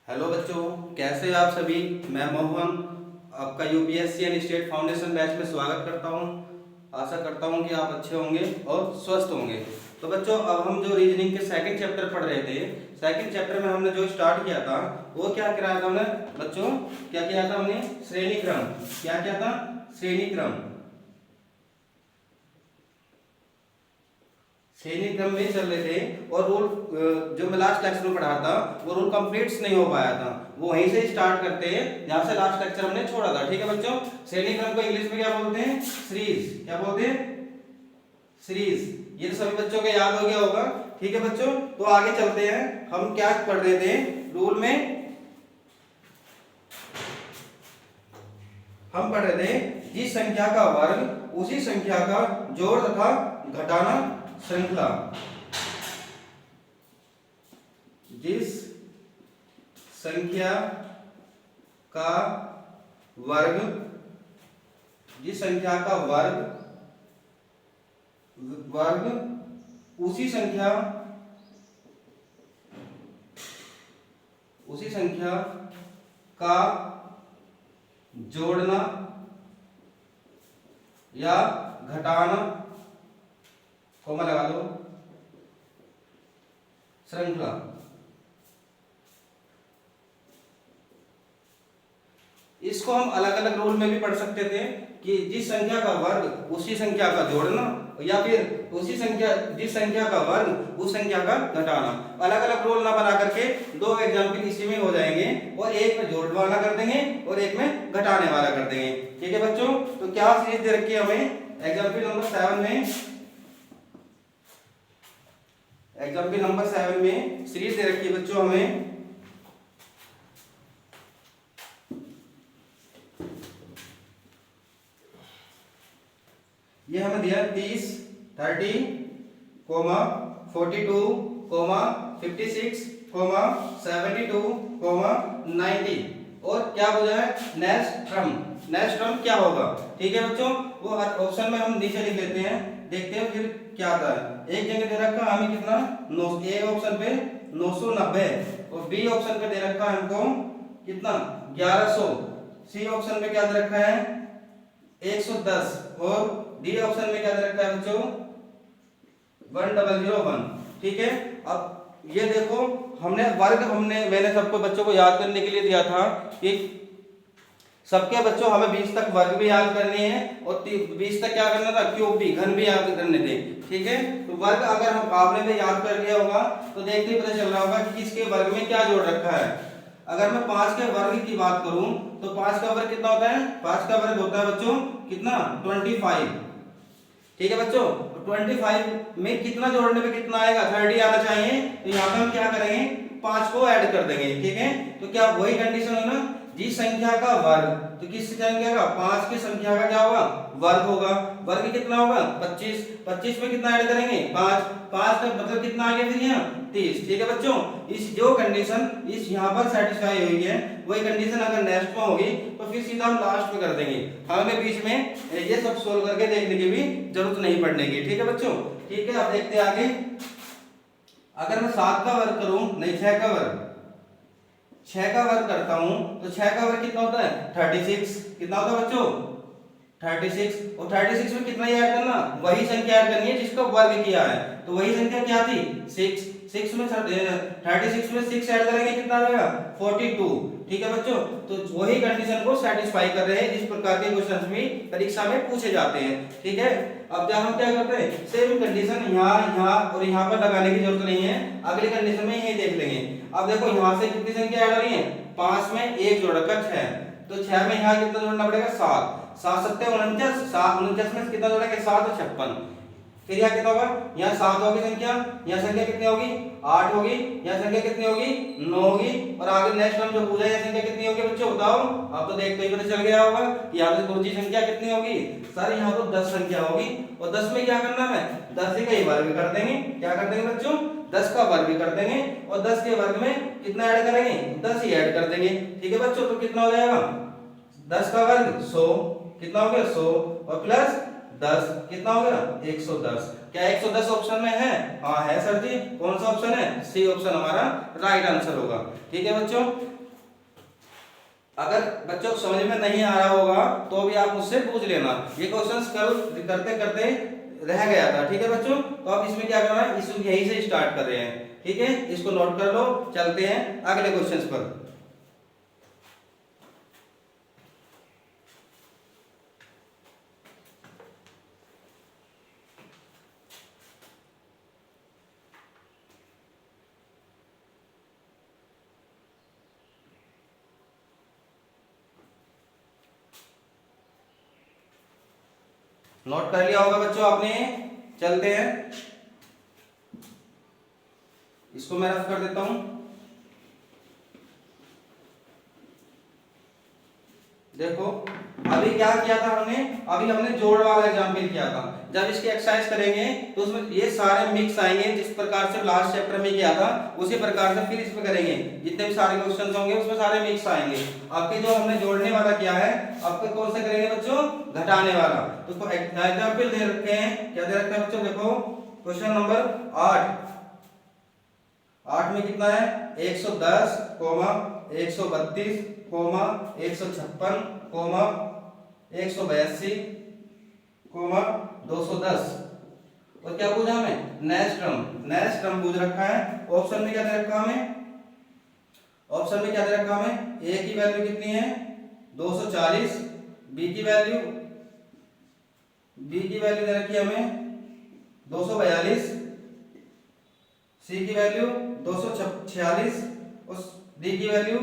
Hello बच्चों, कैसे हैं आप सभी। मैं मोहन आपका UPSC and state foundation batch में स्वागत करता हूं। आशा करता हूं कि आप अच्छे होंगे और स्वस्थ होंगे। तो बच्चों, अब हम जो रीजनिंग के सेकंड चैप्टर पढ़ रहे थे, सेकंड चैप्टर में हमने जो स्टार्ट किया था वो क्या कराया था हमने बच्चों, क्या किया था हमने? श्रेणी क्रम। क्या किया था? श्रेणी क्रम। श्रेणी क्रम में चल रहे थे और रूल जो मैं लास्ट लेक्चर में पढ़ा था वो रूल कंप्लीट नहीं हो पाया था। वो वहीं से स्टार्ट करते हैं जहां से लास्ट लेक्चर हमने छोड़ा था। ठीक है बच्चों, श्रेणी क्रम को इंग्लिश में क्या बोलते हैं? सीरीज। क्या बोलते हैं? सीरीज। ये तो सभी बच्चों को याद हो गया होगा। ठीक है बच्चों, तो आगे चलते हैं। हम क्या पढ़ रहे थे रूल में? हम पढ़ रहे थे जिस संख्या का वर्ग उसी संख्या का जोड़ तथा घटाना श्रृंखला। जिस संख्या का वर्ग जिस संख्या का वर्ग उसी संख्या का जोड़ना या घटाना, कॉमा लगा दो, श्रृंखला। इसको हम अलग अलग रूल में भी पढ़ सकते थे कि जिस संख्या का वर्ग उसी संख्या का जोड़ना, या फिर जिस संख्या का वर्ग उस संख्या का घटाना। अलग अलग रूल ना बना करके दो एग्जाम्पल इसी में हो जाएंगे, और एक में जोड़ने वाला कर देंगे और एक में घटाने वाला कर देंगे। ठीक है बच्चों, तो क्या सीरीज दे रखी है हमें? एग्जाम्पल नंबर 7 में सीरीज दे रखी है बच्चों हमें। ये हमें दिया 30, 30, 42, 56, 72, 90। और क्या बोला है? नेक्स्ट टर्म क्या होगा? ठीक है बच्चों, वो हर ऑप्शन में हम नीचे लिख लेते हैं, देखते हैं फिर क्या आता है। एक जगह दे रखा हमें कितना? ए ऑप्शन पे 990, और बी ऑप्शन पे दे रखा है हमको कितना? 1100। सी ऑप्शन पे क्या दे रखा है? 110, और डी ऑप्शन में क्या दे रखा है बच्चों? 1001। ठीक है, अब ये देखो, मैंने सबको बच्चों को याद करने के लिए दिया था कि सबके बच्चों हमें 20 तक वर्ग भी याद करने हैं और 20 तक क्या करना था? क्यूब भी, घन भी याद करने थे। ठीक है, तो वर्ग अगर हम आपने भी याद कर लिया होगा तो देखते ही पता चल रहा होगा कि किसके वर्ग में क्या जोड़ रखा है। अगर मैं 5 के वर्ग की बात करूं तो 5 का वर्ग कितना होता है? 5 का वर्ग होता है बच्चों कितना? 25। ठीक है बच्चों, 25 में कितना जोड़ने पे कितना आएगा? 30 आना चाहिए। तो यहाँ पे हम क्या करेंगे? 5 को ऐड कर देंगे। ठीक है, तो क्या वही कंडीशन है ना? जिस संख्या का वर्ग, तो किस संख्या का? 5 की संख्या का क्या होगा? वर्ग होगा। वर्ग कितना होगा? 25। 25 में कितना ऐड करेंगे? 5। 5 का मतलब कितना आ गया फिर यहाँ? 30। ठीक है बच्चों, इस जो कंडीशन इस यहाँ पर सेटिस्फाई हुई है वही कंडीशन अगर नेक्स्ट में होगी तो फिर सीधा हम लास्ट में कर देंगे। हमें बीच में ये सब सोल्व करके देखने की भी जरूरत नहीं पड़ने की। ठीक है बच्चों, ठीक है, अब देखते हैं आगे। अगर मैं 7 का वर्ग करूं, नहीं 6 का वर्ग, 6 का वर्ग करता हूं तो 6 का वर्ग कितना होता है? 36। कितना होता है बच्चों? 36। और 36 में कितना ऐड करना? वही संख्या ऐड करनी है जिसका वर्ग किया है। तो वही संख्या क्या थी? 6। 36 में 6 ऐड करेंगे कितना आ जाएगा? 42। ठीक है बच्चों, तो वही कंडीशन को सेटिस्फाई कर रहे हैं जिस प्रकार के क्वेश्चंस भी परीक्षा में पूछे जाते हैं। ठीक है, अब जब हम क्या करते हैं, सेम कंडीशन यहाँ और यहाँ पर लगाने की जरूरत नहीं है, अगली कंडीशन में यही देख लेंगे। अब देखो यहाँ से कितनी संख्या ऐड हो रही है? 5 में 1 जोड़ रखा 6, तो 6 में यहाँ कितना जोड़ना पड़ेगा? 7। 7 7 49, 7 49 में कितना जोड़ेंगे? 7 और 56। फिर यहाँ कितना होगा? यहाँ 7 होगी संख्या, यहाँ संख्या कितनी होगी? 8 होगी, यहाँ संख्या कितनी होगी? 9 होगी, और आगे नेक्स्ट हम जो पूछा है संख्या कितनी होगी बच्चों बताओ? अब तो देखते ही पता चल गया होगा कि यहाँ पे गुरुजी संख्या कितनी होगी? सर यहाँ तो 10 संख्या होगी, और 10 में क्या करना है? 10 का ही वर्ग कर देंगे। क्या कर देंगे बच्चों? 10 का वर्ग कर देंगे, और 10 के वर्ग में कितना ऐड करेंगे? 10 ही ऐड कर देंगे। ठीक है बच्चों, तो कितना हो जाएगा? 10 का वर्ग 100, कितना हो गया? 100, और प्लस 10 कितना हो गया? 110। क्या 110 ऑप्शन में है? हाँ है सर जी। कौन सा ऑप्शन है? सी ऑप्शन हमारा राइट आंसर होगा। ठीक है बच्चों, अगर बच्चों को समझ में नहीं आ रहा होगा तो भी आप मुझसे पूछ लेना। ये क्वेश्चंस कल करते करते रह गया था। ठीक है बच्चों, तो अब इसमें क्या करना है, इस यहीं से स्टार्ट कर रहे हैं। ठीक है, इसको नोट कर लो, चलते हैं अगले क्वेश्चंस पर। नोट कर लिया होगा बच्चों आपने? चलते हैं, इसको मैं रफ कर देता हूं। देखो अभी क्या किया था हमने, अभी हमने जोड़ वाला एग्जाम्पल किया था। जब इसकी एक्सरसाइज करेंगे तो उसमें ये सारे मिक्स आएंगे, जिस प्रकार से लास्ट चैप्टर में किया था उसी प्रकार से फिर इसमें करेंगे। जितने भी सारे क्वेश्चंस होंगे उसमें सारे मिक्स आएंगे। आपके जो हमने जोड़ने वाला किया है, आपके कौन सा करेंगे बच्चों? घटाने वाला। तो उसको एग्जाम्पल दे रखे हैं, क्या दे रखा है बच्चों? देखो क्वेश्चन नंबर 8 में कितना है? 110, 132, 156, 182, 210। और क्या पूछा हमें? नेक्स्ट टर्म पूछ रखा है। ऑप्शन में क्या दे रखा हमें? ऑप्शन में क्या दे रखा हमें? ए की वैल्यू कितनी है? 240। बी की वैल्यू दे रखी है हमें 242। सी की वैल्यू 246 और डी की वैल्यू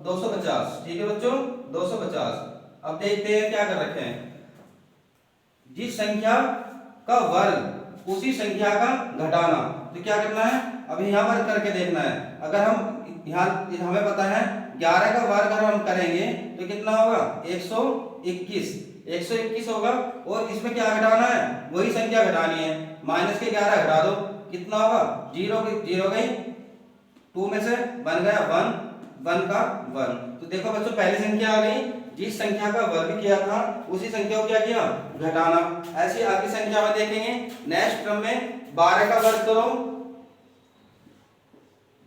250। ठीक है बच्चों, 250। अब देखते हैं क्या कर रखे हैं। जिस संख्या का वर्ग उसी संख्या का घटाना। तो क्या करना है, अभी यहाँ वर्ग करके देखना है। अगर हम यहाँ हमें पता है 11 का वर्ग अगर हम करेंगे तो कितना होगा? 121 होगा। और इसमें क्या घटाना है? वही संख्या घटानी है। माइनस के 11 घटा दो, कितना होगा? 0 गई, 2 में से बन गया 1 का 1। तो देखो बच्चों पहली संख्या आ गई, जिस संख्या का वर्ग किया था उसी संख्या को क्या किया? घटाना। ऐसी आगे संख्या में देखेंगे। नेक्स्ट क्रम में 12 का वर्ग करो,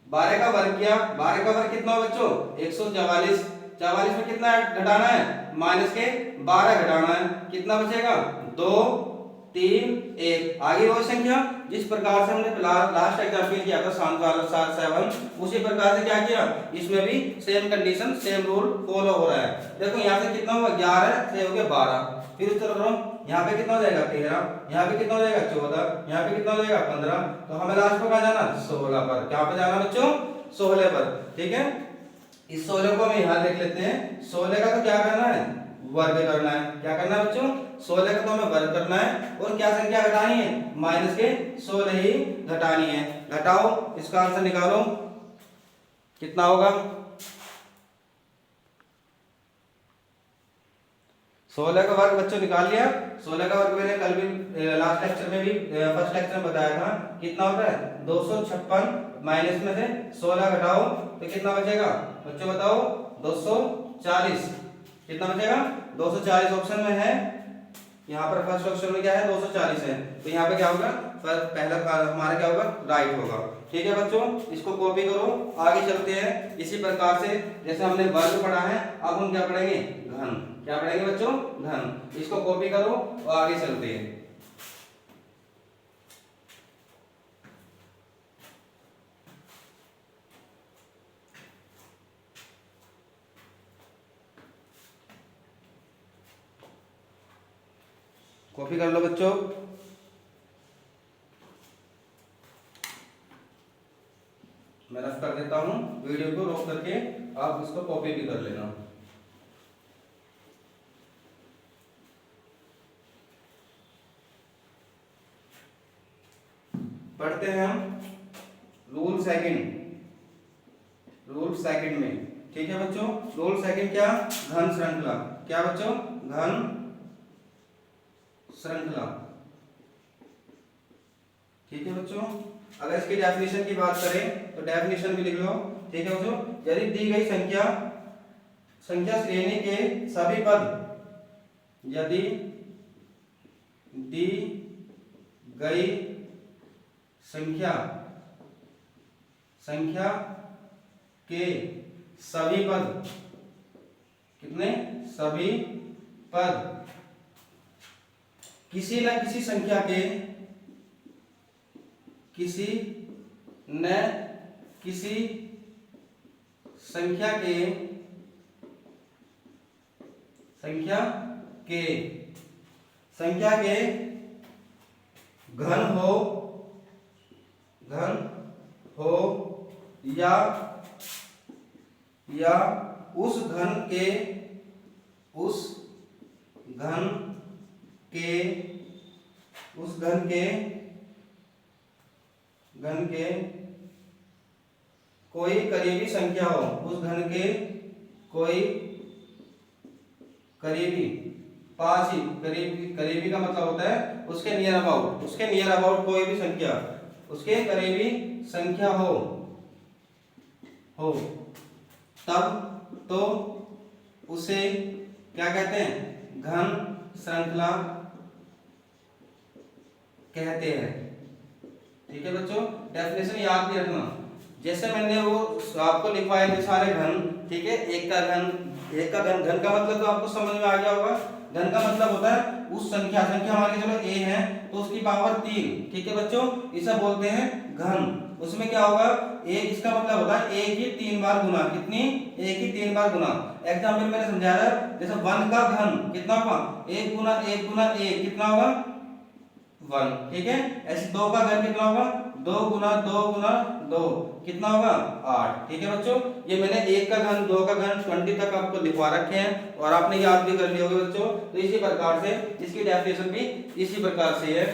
12 का वर्ग किया, 12 का वर्ग कितना हो बच्चों? 144। 44 में कितना घटाना है? माइनस के 12 घटाना है। कितना बचेगा? 2, 3, 1। आगे वो संख्या जिस प्रकार से हमने लास्ट एग्जाम्पल किया था शांत वाला 7, उसी प्रकार से क्या किया, इसमें भी same condition same rule follow हो रहा है। देखो यहाँ से कितना हुआ? 11 से हो गया 12। फिर उस तरह करो, यहाँ पे कितना हो जाएगा? 13। यहाँ पे कितना हो जाएगा? 14। यहाँ पे कितना हो जाएगा? 15। तो हमें लास्ट पर कहाँ जाना? 16 पर। क्या पे जाना बच्चों? 16 पर। ठीक है, इस 16 को हम यहाँ देख लेते हैं। 16 का तो क्या करना है? वर्ग करना है। क्या करना है बच्चों? 16 का तो हमें वर्ग करना है। और क्या संख्या घटानी है? माइनस के 16 ही घटानी है। घटाओ, इसका आंसर निकालो, कितना होगा? 16 का वर्ग बच्चों निकाल लिया। 16 का वर्ग मैंने कल भी लास्ट लेक्चर में भी फर्स्ट लेक्चर में बताया था। कितना होता है? 256। माइनस में से 16 घटाओ तो कितना बचेगा बच्चों? बताओ। 240। कितना बचेगा? 240 ऑप्शन में है। यहाँ पर फर्स्ट ऑप्शन में क्या है? 240 है। तो यहाँ पे क्या होगा? पहला हमारा क्या होगा? राइट होगा। ठीक है बच्चों, इसको कॉपी करो, आगे चलते हैं। इसी प्रकार से जैसे हमने वर्ग पढ़ा है, अब हम क्या पढ़ेंगे? घन। क्या पढ़ेंगे बच्चों? घन। इसको कॉपी करो और आगे चलते हैं। कॉपी कर लो बच्चों। मैं रफ कर देता हूं, वीडियो को रोक करके आप इसको कॉपी भी कर लेना। पढ़ते हैं हम रूल सेकंड में। ठीक है बच्चों, रूल सेकंड क्या? घन श्रृंखला। क्या बच्चों? घन श्रृंखला। ठीक है बच्चों, अगर इसकी डेफिनेशन की बात करें तो डेफिनेशन भी लिख लो। ठीक है बच्चों, यदि दी गई संख्या श्रेणी के सभी पद, यदि दी गई संख्या के सभी पद, कितने, सभी पद किसी न किसी संख्या के, किसी न किसी संख्या के घन हो या उस घन के कोई करीबी संख्या हो, उस घन के कोई करीबी, पास ही, करीबी का मतलब होता है उसके नियर अबाउट कोई भी संख्या, उसके करीबी संख्या हो तब तो उसे क्या कहते हैं, घन श्रृंखला कहते हैं। ठीक है बच्चों, डेफिनेशन याद भी रखना। जैसे मैंने वो आपको लिखवाए थे सारे घन, ठीक है, एक का घन का मतलब तो आपको समझ में आ गया होगा। घन का मतलब होता है उस संख्या हमारी चलो a है तो उसकी पावर 3, ठीक है बच्चों, इसे बोलते हैं घन। उसमें क्या होगा, एक, इसका मतलब होता है एक ही 3 बार गुना, कितनी, एक ही 3 बार गुना। एग्जाम्पल मैंने समझाया जैसे 1 का घन कितना होगा, 1 गुना 1 गुना 1 कितना होगा 1, ठीक है। ऐसे 2 का घन कितना होगा, 2 गुना 2 गुना 2 कितना होगा 8, ठीक है बच्चों। ये मैंने 1 का घन 2 का घन 20 तक आपको लिखवा रखे हैं और आपने याद भी कर लिए होंगे बच्चों। तो इसी प्रकार से इसकी डेफिनेशन भी इसी प्रकार से है,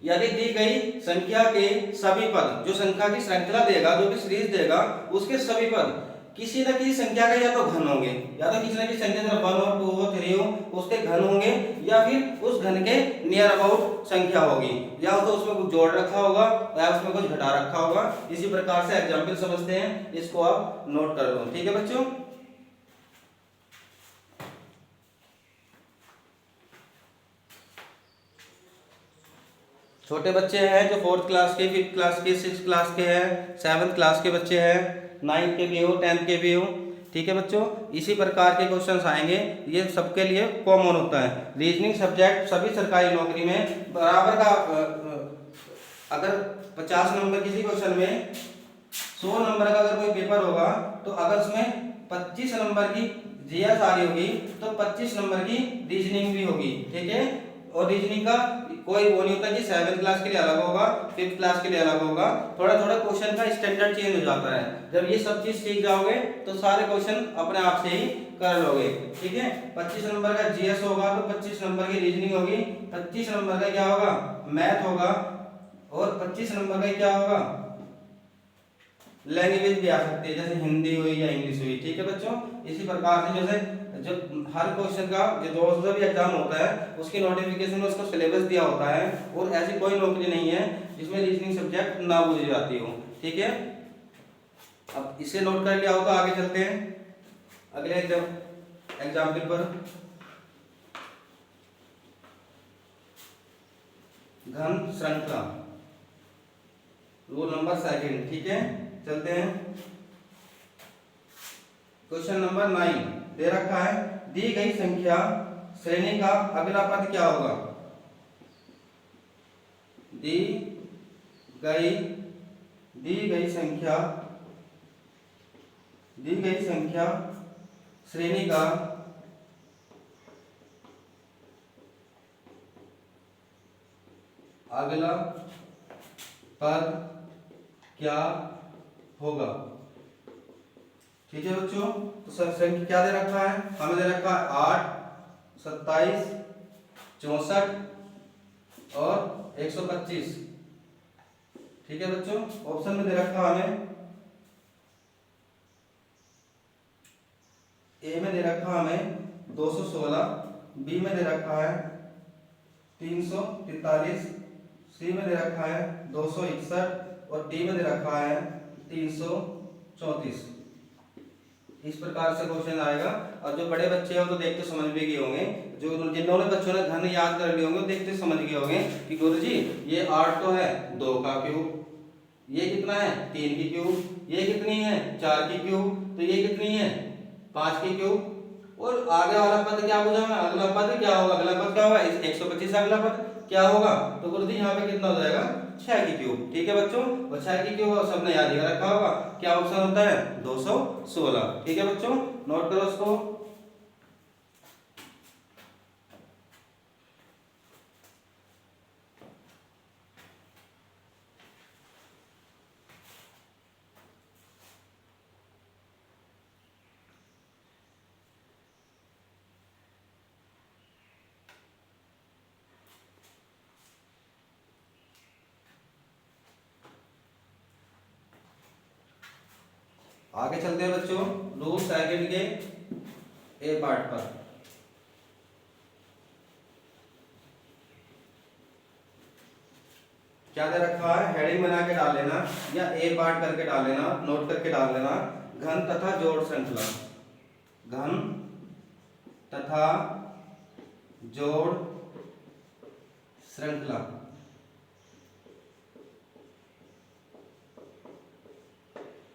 यदि दी गई संख्या के सभी पद, जो संख्या की श्रृंखला देगा, जो भी सीरीज देगा, उसके सभी पद किसी न किसी संख्या का या तो घन होंगे, या तो किसी न किसी संख्या जैसे 1 हो 2 हो 3 हो उसके घन होंगे, या फिर उस घन के नियर अबाउट संख्या होगी, या तो उसमें कुछ जोड़ रखा होगा या उसमें कुछ घटा रखा होगा। इसी प्रकार से एग्जाम्पल समझते हैं, इसको आप नोट कर लो, ठीक है बच्चों। छोटे बच्चे हैं जो 4th क्लास के, 5th क्लास के, 6th क्लास के हैं, 7th क्लास के बच्चे हैं, 9th के भी हो, 10th के भी हो, ठीक है बच्चों। इसी प्रकार के क्वेश्चंस आएंगे, ये सबके लिए कॉमन होता है। रीजनिंग सब्जेक्ट सभी सरकारी नौकरी में बराबर का, अगर 50 नंबर किसी क्वेश्चन में, 100 नंबर का अगर कोई पेपर होगा तो अगर उसमें 25 नंबर की जीएस आ रही होगी तो 25 नंबर की रीजनिंग भी होगी, ठीक है। और रीजनिंग का कोई वो नहीं होता कि 7th क्लास के लिए अलग होगा, 5th क्लास के लिए अलग होगा, थोड़ा थोड़ा क्वेश्चन का स्टैंडर्ड चेंज हो जाता है। जब ये सब चीज सीख जाओगे तो सारे क्वेश्चन अपने आप से ही कर लोगे, ठीक है। 25 नंबर का जीएस होगा तो 25 नंबर की रीजनिंग होगी, 25 नंबर का क्या होगा, मैथ होगा, और 25 नंबर का क्या होगा, लैंग्वेज भी आ सकती है, जैसे हिंदी हुई या इंग्लिश हुई, ठीक है बच्चों। इसी प्रकार से जैसे जो हर क्वेश्चन का जो भी एग्जाम होता है उसकी नोटिफिकेशन में उसको सिलेबस दिया होता है, और ऐसी कोई नौकरी नहीं है जिसमें रीजनिंग सब्जेक्ट ना पूछी जाती हो, ठीक है। अब इसे नोट कर लिया हो तो आगे चलते हैं अगले एग्जाम्पल पर। घन श्रृंखला, रूल नंबर 2, ठीक है, चलते हैं। क्वेश्चन नंबर 9 दे रखा है, दी गई संख्या श्रेणी का अगला पद क्या होगा। दी गई संख्या श्रेणी का अगला पद क्या होगा, ठीक है बच्चों। तो संख्या क्या दे रखा है, हमें दे रखा है 8, 27, 64 और 125, ठीक है बच्चों। ऑप्शन में दे रखा हमें, ए में दे रखा हमें 216, बी में दे रखा है 343, सी में दे रखा है 261 और डी में दे रखा है 334, इस प्रकार से क्वेश्चन आएगा। और जो बड़े बच्चे हैं वो तो देखते समझ भी गए होंगे, जो जिन्होंने बच्चों ने घन याद कर लिए होंगे देखते समझ गए होंगे कि गुरुजी ये 8 तो है 2 का क्यूब, ये कितना है 3 की क्यूब, ये कितनी है 4 की क्यूब, तो ये कितनी है 5 की क्यूब। और आगे वाला पद क्या पूछा है, अगला पद क्या होगा, अगला पद क्या होगा 125 अगला पद क्या होगा, तो गुरुजी यहाँ पे कितना हो जाएगा 6 की क्यूब। ठीक है बच्चों, और 6 की क्यूब सबने याद ही रखा होगा, क्या ऑप्शन होता है 216। ठीक है बच्चों, नोट करो उसको। आगे चलते हैं बच्चों रूल सेकंड के ए पार्ट पर। क्या दे रखा है, हेडिंग बना के डाल लेना या ए पार्ट करके डाल लेना, नोट करके डाल लेना, घन तथा जोड़ श्रृंखला, घन तथा जोड़ श्रृंखला।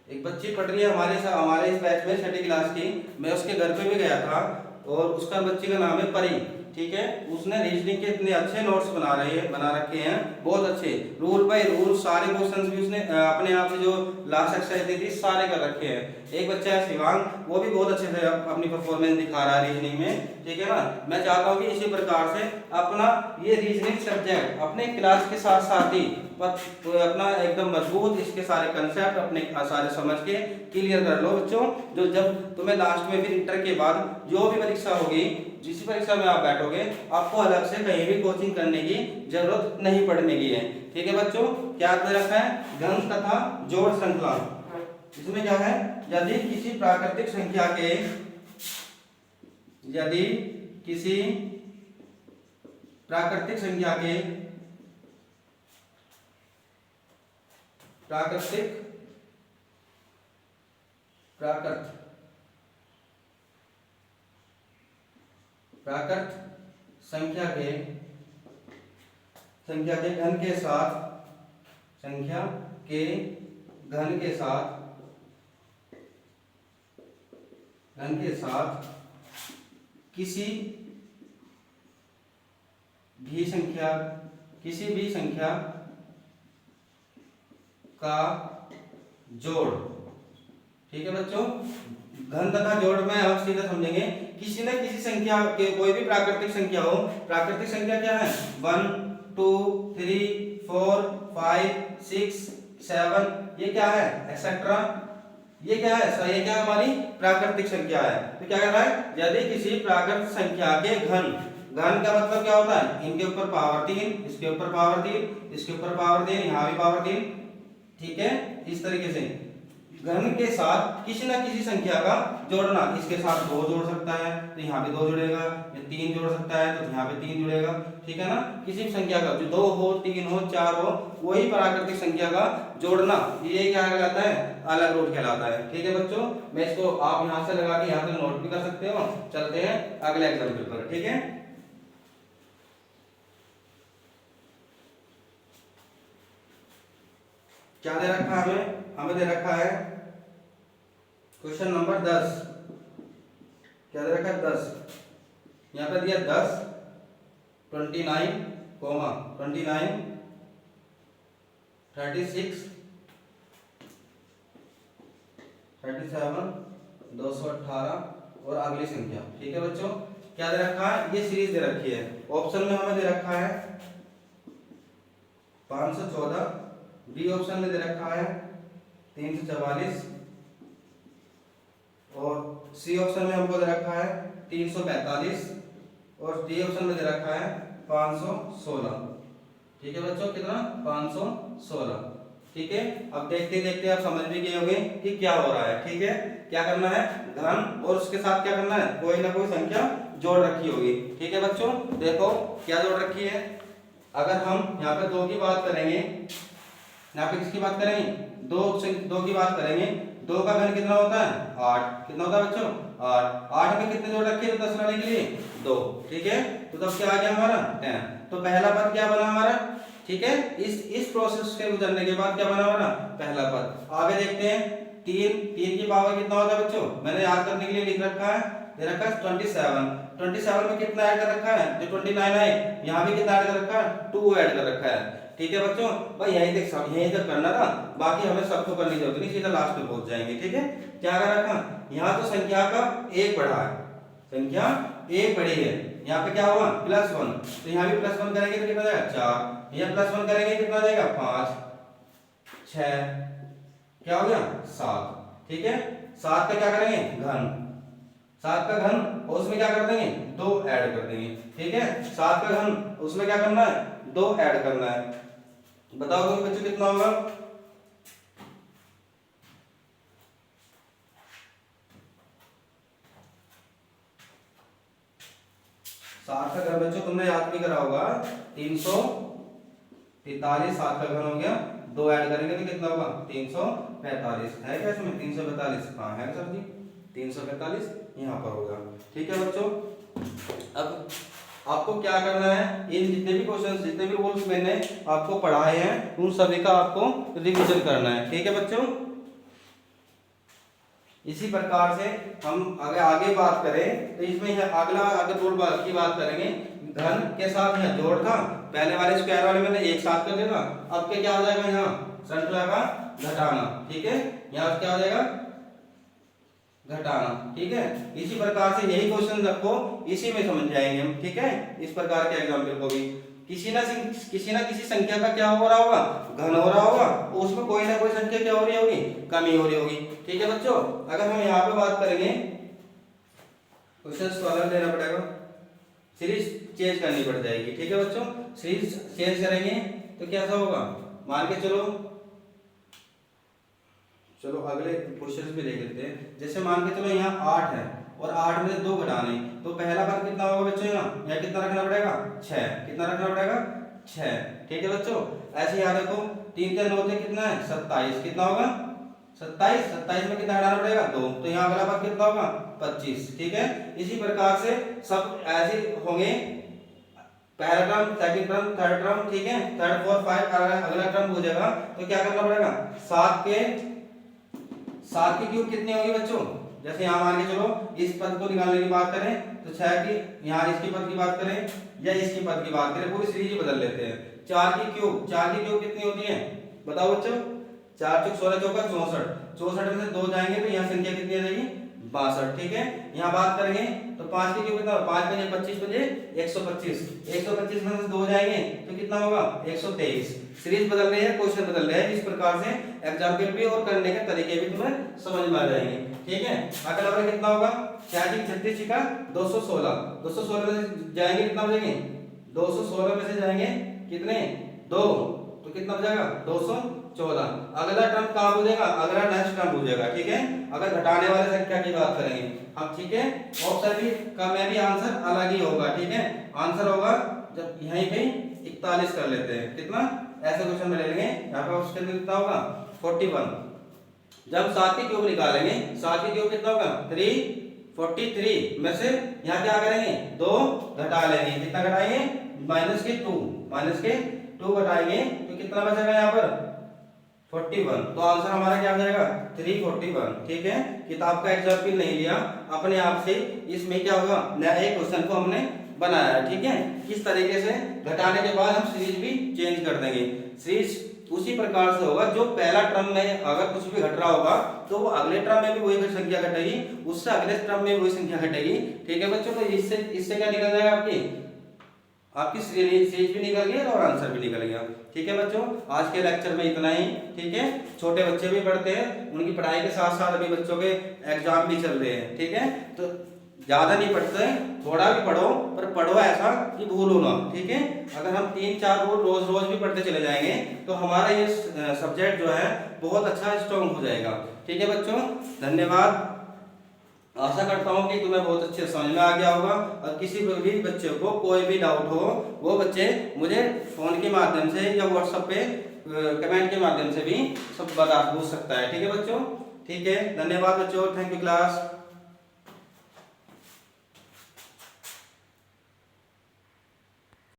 एक बच्ची पढ़ रही है हमारे इस बैच में 6ठी क्लास की, मैं उसके घर पे भी गया था और उसका बच्ची का नाम है परी। ठीक है, उसने रीजनिंग के इतने अच्छे नोट्स बना रखे हैं, बहुत अच्छे, रूल बाय रूल सारे क्वेश्चंस भी उसने अपने आप से जो लास्ट एक्सरसाइज दी थी सारे कर रखे हैं। एक बच्चा है शिवांग, वो भी बहुत अच्छे से अपनी परफॉर्मेंस दिखा रहा है रीजनिंग में। ठीक है ना, मैं चाहता हूँ कि इसी प्रकार से अपना ये रीजनिंग सब्जेक्ट अपने क्लास के साथ साथ ही तो अपना एकदम मजबूत इसके सारे कंसेप्ट अपने सारे समझ के क्लियर कर लो बच्चों। जो जब तुम्हें लास्ट में फिर इंटर के बाद जो भी परीक्षा होगी, जिस परीक्षा में आप बैठोगे, आपको अलग से कहीं भी कोचिंग करने की जरूरत नहीं पड़ने की है। ठीक है बच्चों, क्या दे रखा है, घन तथा जोड़ श्रृंखला। इसमें क्या है, यदि किसी प्राकृतिक संख्या के प्राकृतिक संख्या के घन के साथ किसी भी संख्या का जोड़। ठीक है बच्चों, घन तथा जोड़ में आप सीधा समझेंगे, किसी न किसी संख्या के कोई भी प्राकृतिक संख्या हो, प्राकृतिक संख्या क्या है 1 2 3 4 5 6 7, ये क्या है एक्सेट्रा, ये क्या है सर, ये क्या हमारी प्राकृतिक संख्या है। तो क्या कर रहा है, यदि किसी प्राकृतिक संख्या के घन का मतलब क्या होता है, इनके ऊपर पावर 3, इसके ऊपर पावर 3, इसके ऊपर पावर 3, यहाँ भी पावर 3। ठीक है, इस तरीके से घन के साथ किसी न किसी संख्या का जोड़ना, इसके साथ 2 जोड़ सकता है तो यहाँ पे 2 जुड़ेगा, ये 3 जोड़ सकता है तो यहाँ पे 3 जुड़ेगा। ठीक है ना, किसी भी संख्या का जो 2 हो 3 हो 4 हो, वही प्राकृतिक संख्या का जोड़ना, ये क्या कहलाता है, अलग रूट कहलाता है। ठीक है बच्चों, मैं इसको आप यहाँ से लगा के यहाँ से नोट भी कर सकते हो। चलते हैं अगले एग्जाम्पल पर। ठीक है, क्या दे रखा है हमें दे रखा है क्वेश्चन नंबर 10। क्या दे रखा है 10, यहाँ पे दिया 10 29 29 36 37 218 और अगली संख्या। ठीक है बच्चों, क्या दे रखा है, ये सीरीज दे रखी है। ऑप्शन में हमें दे रखा है 514, बी ऑप्शन में दे रखा है 344 और सी ऑप्शन में हमको दे रखा है 345 और डी ऑप्शन में दे रखा है 516। ठीक है बच्चों, कितना 516। ठीक है, अब देखते देखते आप समझ भी गए होंगे कि क्या हो रहा है। ठीक है, क्या करना है, घन और उसके साथ क्या करना है, कोई ना कोई संख्या जोड़ रखी होगी। ठीक है बच्चों, देखो क्या जोड़ रखी है। अगर हम यहाँ पे 2 की बात करेंगे, यहाँ पे किसकी बात करेंगे, 2 की बात करेंगे, 2 का घन कितना होता है 8, कितना होता है बच्चों 8, 8 में कितने जोड़ रखे 10 लाने के लिए 2, ठीक है। तो तब क्या आ गया हमारा 10। तो पहला पद क्या बना हमारा, ठीक है। इस प्रोसेस के गुजरने के बाद क्या बना हमारा पहला पद। आगे देखते हैं 3 की पावर कितना होता है बच्चों, मैंने याद करने के लिए लिख रखा है, दे रखा है 27 में कितना ऐड कर रखा है जो 29 है, यहाँ भी कितना ऐड कर रखा है 2 ऐड कर रखा है, ठीक है बच्चों। भाई यहीं तक करना था, बाकी हमें सबको करने की जरूरत नहीं, सीधा लास्ट में पहुंच जाएंगे, ठीक है। क्या कर रखा, यहाँ तो संख्या का 1 बढ़ा है, संख्या 1 बढ़ी है, यहाँ पे क्या हुआ +1, तो यहाँ भी +1 करेंगे तो कितना जाएगा 4, यहाँ +1 करेंगे कितना जाएगा 5, 6, क्या हो गया 7, ठीक है। 7 का क्या करेंगे घन, 7 का घन और उसमें क्या कर देंगे 2 ऐड कर देंगे, ठीक है। 7 का घन उसमें क्या करना है 2 ऐड करना है, बताओ तो बच्चों कितना होगा। सात का घन बच्चों तुमने याद भी करा होगा 343, 7 का घन हो गया, 2 ऐड करेंगे तो कितना होगा 345, है क्या इसमें 345, हाँ है सर जी 345 यहाँ पर होगा, ठीक है बच्चों। अब आपको क्या करना है, इन जितने भी क्वेश्चंस जितने भी रूल्स मैंने आपको पढ़ाए हैं उन सभी का आपको रिवीजन करना है, ठीक है बच्चों। इसी प्रकार से हम अगर आगे बात करें तो इसमें अगर रूल की बात करेंगे, घन के साथ यहाँ जोड़ था, पहले वाले स्क्वायर वाले मैंने एक साथ कर दिया, अब के क्या हो जाएगा यहाँ श्रृंखला का घटाना, ठीक है, यहाँ क्या हो जाएगा घटाना, ठीक है। इसी प्रकार से यही क्वेश्चन रखो, इसी में समझ जाएंगे हम, ठीक है। इस प्रकार के एग्जाम्पल को भी किसी ना किसी संख्या का क्या हो रहा होगा घन हो रहा होगा, उसमें कोई ना कोई संख्या क्या हो रही होगी कमी हो रही होगी, ठीक है बच्चों। अगर हम यहाँ पे बात करेंगे क्वेश्चन तो अलग लेना पड़ेगा, सीरीज चेंज करनी पड़ जाएगी, ठीक है बच्चों। सीरीज चेंज करेंगे तो कैसा होगा, मान के चलो अगले क्वेश्चन भी देख लेते हैं। जैसे मान के चलो यहाँ 8 है और 8 में से 2 घटाने, तो पहला पद कितना होगा बच्चों, यहाँ कितना रखना पड़ेगा 6, कितना रखना पड़ेगा 6, ठीक है बच्चों। ऐसे याद रखो 3 के 9 कितना है 27, कितना होगा 27 में कितना घटाना पड़ेगा 2, तो यहाँ अगला पद कितना होगा 25, ठीक है। इसी प्रकार से सब ऐसे होंगे, पहला term second term third term, ठीक है, थर्ड फोर्थ फाइव अगला टर्म हो जाएगा, तो क्या करना पड़ेगा 7 की क्यूब कितनी होगी बच्चों। जैसे यहाँ मान के चलो इस पद को निकालने की बात करें तो 6 की, यहाँ इसकी पद की बात करें या इसकी पद की बात करें, पूरी सीरीज बदल लेते हैं। 4 की क्यूब कितनी होती है बताओ बच्चों, 4 चौक 16 चौका 64, 64 में से 2 जाएंगे तो यहाँ संख्या कितनी आ जाएगी 62, ठीक है। यहाँ बात करेंगे तो 5 की क्यूब कितना, 5 बजे 25 बजे 125 में से 2 जाएंगे तो कितना होगा 123। सीरीज बदल रही है, क्वेश्चन बदल रहे हैं, इस प्रकार से एग्जाम्पल भी और करने के तरीके भी तुम्हें समझ में आ जाएंगे, ठीक है। अगला वाला कितना होगा 6 की 36 का 216 में से जाएंगे कितना हो जाएंगे 216 में से जाएंगे कितने 2, तो कितना हो जाएगा 214। अगला टर्म कहाँ हो जाएगा, अगला नेक्स्ट टर्म हो जाएगा, ठीक है। अगर घटाने वाले संख्या की बात करेंगे हम, ठीक है, ऑप्शन भी का में भी आंसर अलग ही होगा, ठीक है। आंसर होगा जब यहीं पे 41 कर लेते हैं, कितना ऐसे क्वेश्चन में ले लेंगे, यहाँ पे उसके अंदर कितना होगा 41। जब 7 की क्यूब निकालेंगे, 7 की क्यूब कितना होगा 343 में से यहाँ क्या करेंगे 2 घटा लेंगे, कितना घटाएंगे -2 घटाएंगे तो कितना बचेगा यहाँ पर 41, तो आंसर हमारा क्या हो जाएगा 341, ठीक है। किताब का एग्जाम्पल नहीं लिया, अपने आप से इसमें क्या होगा नया एक क्वेश्चन को हमने बनाया है, ठीक है। किस तरीके से घटाने के बाद हम सीरीज भी चेंज कर देंगे, सीरीज उसी प्रकार से होगा, जो पहला टर्म में अगर कुछ भी घट रहा होगा तो वो अगले टर्म में भी वही संख्या घटेगी, उससे अगले टर्म में वही संख्या घटेगी, ठीक है बच्चों। तो इससे क्या निकल जाएगा आपकी सीरीज भी निकल गई और आंसर भी निकल गया, ठीक है बच्चों। आज के लेक्चर में इतना ही, ठीक है। छोटे बच्चे भी पढ़ते हैं, उनकी पढ़ाई के साथ साथ अभी बच्चों के एग्जाम भी चल रहे हैं, ठीक है। तो ज्यादा नहीं पढ़ते, थोड़ा भी पढ़ो, पर पढ़ो ऐसा कि भूलो ना, ठीक है। अगर हम 3-4 रोज भी पढ़ते चले जाएंगे तो हमारा ये सब्जेक्ट जो है बहुत अच्छा स्ट्रॉन्ग हो जाएगा, ठीक है बच्चों। धन्यवाद, आशा करता हूँ कि तुम्हें बहुत अच्छे समझ में आ गया होगा, और किसी भी बच्चे को कोई भी डाउट हो वो बच्चे मुझे फोन के माध्यम से या व्हाट्सएप पे कमेंट के माध्यम से भी सब पूछ सकता है, ठीक है बच्चों। ठीक है, धन्यवाद बच्चों, थैंक यू क्लास।